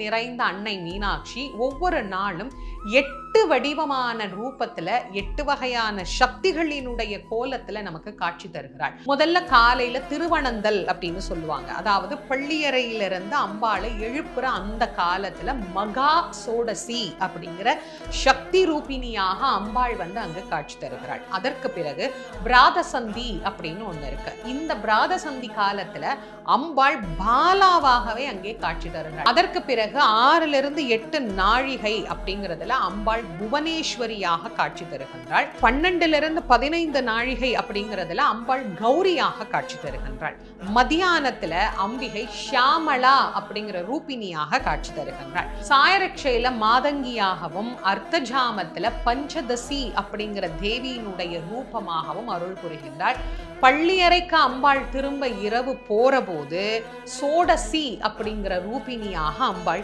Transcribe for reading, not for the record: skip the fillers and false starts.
நிறைந்த அன்னை மீனாட்சி ஒவ்வொரு நாளும் 8 வடிவமான ரூபத்துல 8 வகையான சக்திகளினுடைய கோலத்துல நமக்கு காட்சி தருகிறாள். முதல்ல காலையில திருவனந்தல் அப்படின்னு சொல்லுவாங்க. அதாவது பள்ளியறையிலிருந்து அம்பாளை எழுப்புற அந்த காலத்துல மகா சோடசி அப்படிங்கிற சக்தி ரூபினியாக அம்பாள் அங்கு காட்சி தருகிறாள். அதற்கு பிறகு பிராதசந்தி அப்படின்னு ஒண்ணு இருக்கு. இந்த பிராதசந்தி காலத்துல அம்பாள் பாலாவாகவே அங்கே காட்சி தருகிறாள். அதற்கு பிறகு 6 to 8 நாழிகை அப்படிங்கிறதுல அம்பாள் புவனேஸ்வரியாக காட்சி தருகின்றாள். 12 to 15 நாழிகை அப்படிங்கிறதுல அம்பாள் கௌரியாக காட்சி தருகின்றாள். மதியானத்துல அம்பிகை ஷியாமளா அப்படிங்கிற ரூபினியாக காட்சி தருகின்றாள். சாயரட்சையில மாதங்கியாகவும் அர்த்தஜாமத்துல பஞ்சதசி அப்படிங்கிற தேவியினுடைய ரூபமாகவும் அருள் புரிகின்றாள். பள்ளியறைக்கு அம்பாள் திரும்ப இரவு போற போது சோடசி அப்படிங்கிற ரூபினியாக அம்பாள்